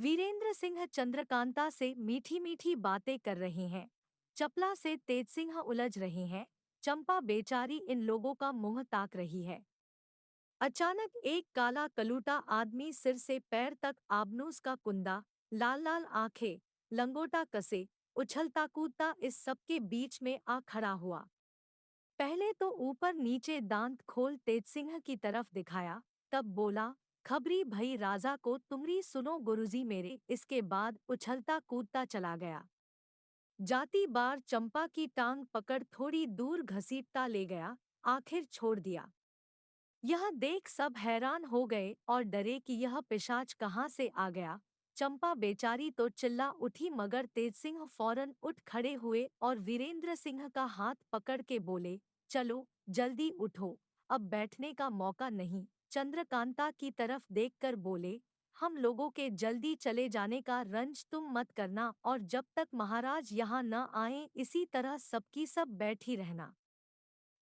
वीरेंद्र सिंह चंद्रकांता से मीठी मीठी बातें कर रहे हैं। चपला से तेज सिंह उलझ रहे हैं। चंपा बेचारी इन लोगों का मुंह ताक रही है। अचानक एक काला कलूटा आदमी सिर से पैर तक आबनूस का कुंदा, लाल लाल आंखें, लंगोटा कसे, उछलता कूदता इस सबके बीच में आ खड़ा हुआ। पहले तो ऊपर नीचे दांत खोल तेज सिंह की तरफ दिखाया, तब बोला, खबरी भई राजा को तुमरी सुनो गुरुजी मेरे। इसके बाद उछलता कूदता चला गया। जाती बार चंपा की टांग पकड़ थोड़ी दूर घसीटता ले गया, आखिर छोड़ दिया। यह देख सब हैरान हो गए और डरे कि यह पिशाच कहाँ से आ गया। चंपा बेचारी तो चिल्ला उठी, मगर तेज सिंह फौरन उठ खड़े हुए और वीरेंद्र सिंह का हाथ पकड़ के बोले, चलो जल्दी उठो, अब बैठने का मौका नहीं। चंद्रकांता की तरफ देखकर बोले, हम लोगों के जल्दी चले जाने का रंज तुम मत करना, और जब तक महाराज यहाँ न आए इसी तरह सबकी सब बैठी रहना।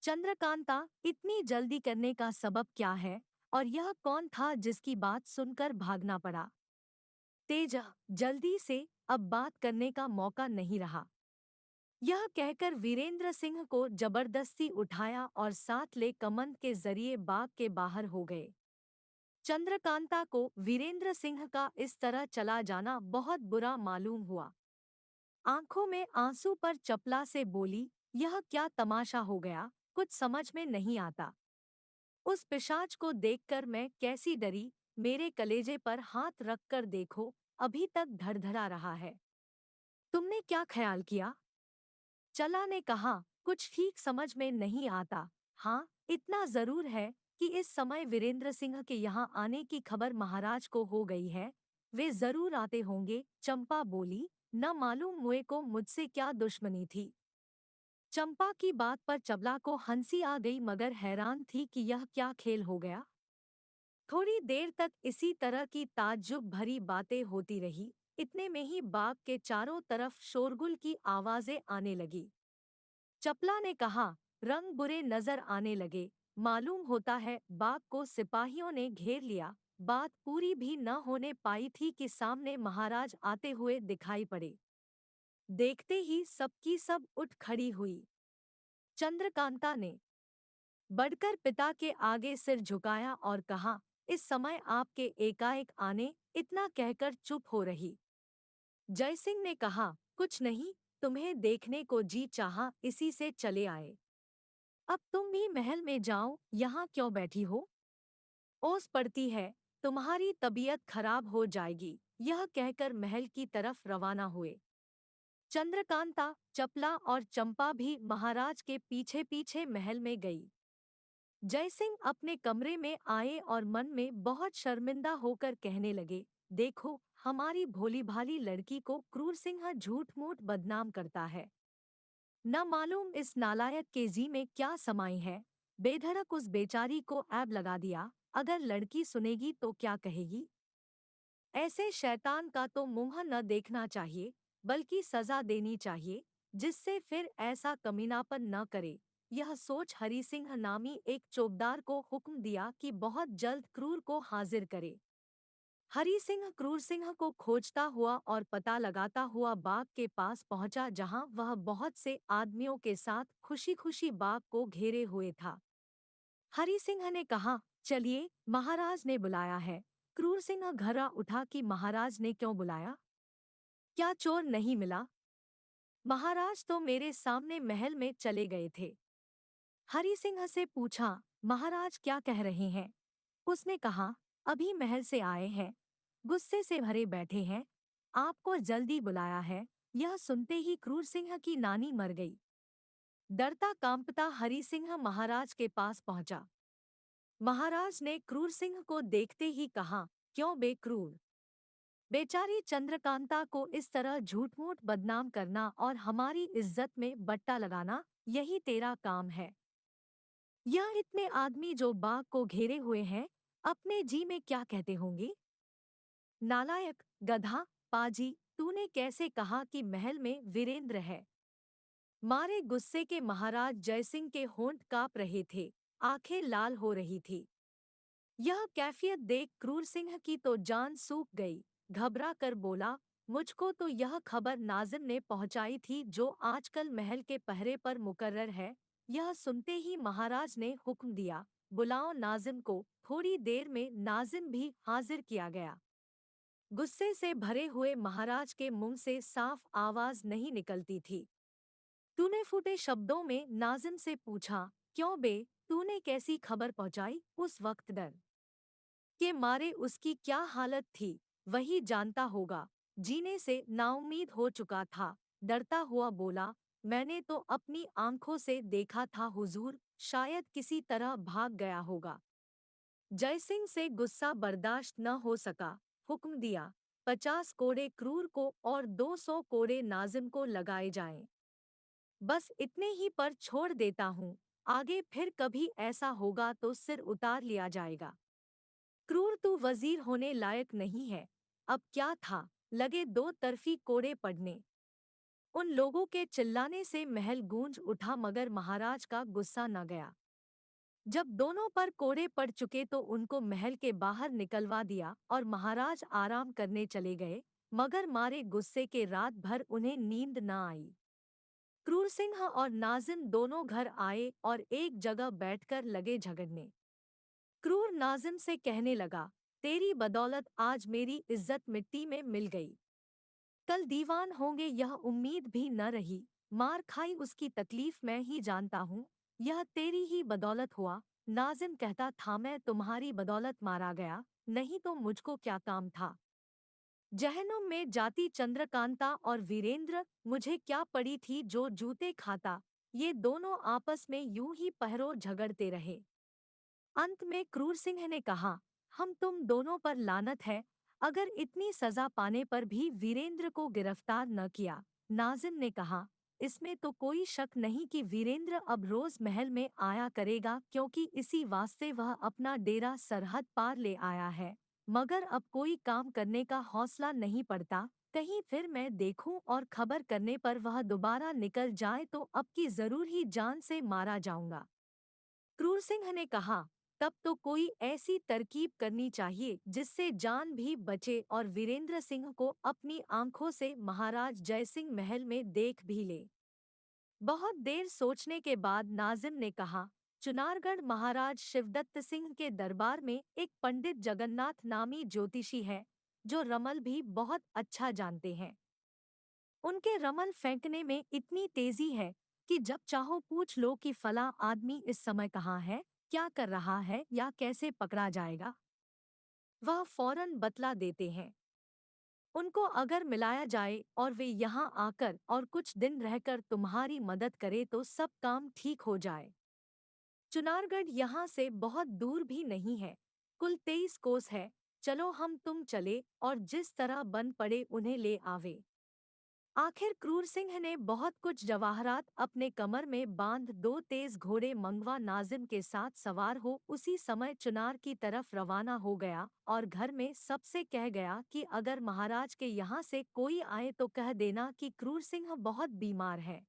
चंद्रकांता, इतनी जल्दी करने का सबब क्या है, और यह कौन था जिसकी बात सुनकर भागना पड़ा? तेजा, जल्दी से, अब बात करने का मौका नहीं रहा। यह कहकर वीरेंद्र सिंह को जबरदस्ती उठाया और साथ ले कमंद के जरिए बाग के बाहर हो गए। चंद्रकांता को वीरेंद्र सिंह का इस तरह चला जाना बहुत बुरा मालूम हुआ। आंखों में आंसू पर चपला से बोली, यह क्या तमाशा हो गया, कुछ समझ में नहीं आता। उस पिशाच को देखकर मैं कैसी डरी, मेरे कलेजे पर हाथ रखकर देखो, अभी तक धड़धड़ा रहा है। तुमने क्या ख्याल किया? चला ने कहा, कुछ ठीक समझ में नहीं आता। हाँ, इतना जरूर है कि इस समय वीरेंद्र सिंह के यहाँ आने की खबर महाराज को हो गई है। वे जरूर आते होंगे। चंपा बोली, न मालूम मुए को मुझसे क्या दुश्मनी थी। चंपा की बात पर चबला को हंसी आ गई, मगर हैरान थी कि यह क्या खेल हो गया। थोड़ी देर तक इसी तरह की ताज्जुब भरी बातें होती रही। इतने में ही बाग के चारों तरफ शोरगुल की आवाजें आने लगी। चपला ने कहा, रंग बुरे नजर आने लगे, मालूम होता है बाग को सिपाहियों ने घेर लिया। बात पूरी भी न होने पाई थी कि सामने महाराज आते हुए दिखाई पड़े। देखते ही सबकी सब उठ खड़ी हुई। चंद्रकांता ने बढ़कर पिता के आगे सिर झुकाया और कहा, इस समय आपके एकाएक आने, इतना कहकर चुप हो रही। जयसिंह ने कहा, कुछ नहीं, तुम्हें देखने को जी चाहा इसी से चले आए। अब तुम भी महल में जाओ, यहाँ क्यों बैठी हो? ओस पड़ती है, तुम्हारी तबीयत खराब हो जाएगी। यह कहकर महल की तरफ रवाना हुए। चंद्रकांता, चपला और चंपा भी महाराज के पीछे पीछे महल में गई। जयसिंह अपने कमरे में आए और मन में बहुत शर्मिंदा होकर कहने लगे, देखो, हमारी भोली भाली लड़की को क्रूर सिंह झूठ मूठ बदनाम करता है। न मालूम इस नालायक के जी में क्या समाई है। बेधड़क उस बेचारी को ऐब लगा दिया। अगर लड़की सुनेगी तो क्या कहेगी? ऐसे शैतान का तो मुंह न देखना चाहिए, बल्कि सजा देनी चाहिए, जिससे फिर ऐसा कमीनापन न करे। यह सोच हरि सिंह नामी एक चौबदार को हुक्म दिया कि बहुत जल्द क्रूर को हाजिर करे। हरि सिंह क्रूर सिंह को खोजता हुआ और पता लगाता हुआ बाग के पास पहुंचा, जहां वह बहुत से आदमियों के साथ खुशी खुशी बाग को घेरे हुए था। हरि सिंह ने कहा, चलिए, महाराज ने बुलाया है। क्रूर सिंह घबरा उठा कि महाराज ने क्यों बुलाया? क्या चोर नहीं मिला? महाराज तो मेरे सामने महल में चले गए थे। हरि सिंह से पूछा, महाराज क्या कह रहे हैं? उसने कहा, अभी महल से आए हैं, गुस्से से भरे बैठे हैं, आपको जल्दी बुलाया है। यह सुनते ही क्रूर सिंह की नानी मर गई। डरता कांपता हरि सिंह महाराज के पास पहुंचा। महाराज ने क्रूर सिंह को देखते ही कहा, क्यों बे क्रूर? बेचारी चंद्रकांता को इस तरह झूठ मूठ बदनाम करना और हमारी इज्जत में बट्टा लगाना, यही तेरा काम है। यह इतने आदमी जो बाग को घेरे हुए हैं, अपने जी में क्या कहते होंगे? नालायक, गधा, पाजी, तूने कैसे कहा कि महल में वीरेंद्र है? मारे गुस्से के महाराज जयसिंह के होंठ कांप रहे थे, आंखें लाल हो रही थी। यह कैफियत देख क्रूर सिंह की तो जान सूख गई। घबरा कर बोला, मुझको तो यह खबर नाजिम ने पहुंचाई थी जो आजकल महल के पहरे पर मुकर्रर है। यह सुनते ही महाराज ने हुक्म दिया, बुलाओ नाजिम को। थोड़ी देर में नाजिम भी हाजिर किया गया। गुस्से से भरे हुए महाराज के मुंह से साफ आवाज नहीं निकलती थी। तूने फूटे शब्दों में नाजिम से पूछा, क्यों बे, तूने कैसी खबर पहुंचाई? उस वक्त डर के मारे उसकी क्या हालत थी वही जानता होगा। जीने से नाउम्मीद हो चुका था। डरता हुआ बोला, मैंने तो अपनी आंखों से देखा था हुजूर, शायद किसी तरह भाग गया होगा। जयसिंह से गुस्सा बर्दाश्त न हो सका। हुक्म दिया, 50 कोड़े क्रूर को और 200 कोड़े नाजिम को लगाए जाएं। बस इतने ही पर छोड़ देता हूँ, आगे फिर कभी ऐसा होगा तो सिर उतार लिया जाएगा। क्रूर तू वजीर होने लायक नहीं है। अब क्या था, लगे दो तरफी कोड़े पड़ने। उन लोगों के चिल्लाने से महल गूंज उठा मगर महाराज का गुस्सा न गया। जब दोनों पर कोड़े पड़ चुके तो उनको महल के बाहर निकलवा दिया और महाराज आराम करने चले गए, मगर मारे गुस्से के रात भर उन्हें नींद न आई। क्रूर सिंह और नाजिम दोनों घर आए और एक जगह बैठकर लगे झगड़ने। क्रूर नाजिम से कहने लगा, तेरी बदौलत आज मेरी इज्जत मिट्टी में मिल गई। कल दीवान होंगे यह उम्मीद भी न रही। मार खाई उसकी तकलीफ मैं ही जानता हूँ। यह तेरी ही बदौलत हुआ। नाजिम कहता था, मैं तुम्हारी बदौलत मारा गया, नहीं तो मुझको क्या काम था। जहन्नुम में जाती चंद्रकांता और वीरेंद्र, मुझे क्या पड़ी थी जो जूते खाता। ये दोनों आपस में यूं ही पहरों झगड़ते रहे। अंत में क्रूर सिंह ने कहा, हम तुम दोनों पर लानत है, अगर इतनी सजा पाने पर भी वीरेंद्र को गिरफ्तार न किया। नाजिम ने कहा, इसमें तो कोई शक नहीं कि वीरेंद्र अब रोज महल में आया करेगा, क्योंकि इसी वास्ते वह अपना डेरा सरहद पार ले आया है। मगर अब कोई काम करने का हौसला नहीं पड़ता। कहीं फिर मैं देखूं और खबर करने पर वह दोबारा निकल जाए तो अब की जरूर ही जान से मारा जाऊंगा। क्रूर सिंह ने कहा, तब तो कोई ऐसी तरकीब करनी चाहिए जिससे जान भी बचे और वीरेंद्र सिंह को अपनी आंखों से महाराज जयसिंह महल में देख भी ले। बहुत देर सोचने के बाद नाजिम ने कहा, चुनारगढ़ महाराज शिवदत्त सिंह के दरबार में एक पंडित जगन्नाथ नामी ज्योतिषी है, जो रमल भी बहुत अच्छा जानते हैं। उनके रमल फेंकने में इतनी तेजी है कि जब चाहो पूछ लो कि फला आदमी इस समय कहाँ है, क्या कर रहा है या कैसे पकड़ा जाएगा। वह फौरन बतला देते हैं। उनको अगर मिलाया जाए और वे यहाँ आकर और कुछ दिन रहकर तुम्हारी मदद करे तो सब काम ठीक हो जाए। चुनारगढ़ यहाँ से बहुत दूर भी नहीं है, कुल 23 कोस है। चलो हम तुम चले और जिस तरह बन पड़े उन्हें ले आवे। आखिर क्रूर सिंह ने बहुत कुछ जवाहरात अपने कमर में बांध 2 तेज घोड़े मंगवा नाजिम के साथ सवार हो उसी समय चुनार की तरफ रवाना हो गया और घर में सबसे कह गया कि अगर महाराज के यहाँ से कोई आए तो कह देना कि क्रूर सिंह बहुत बीमार है।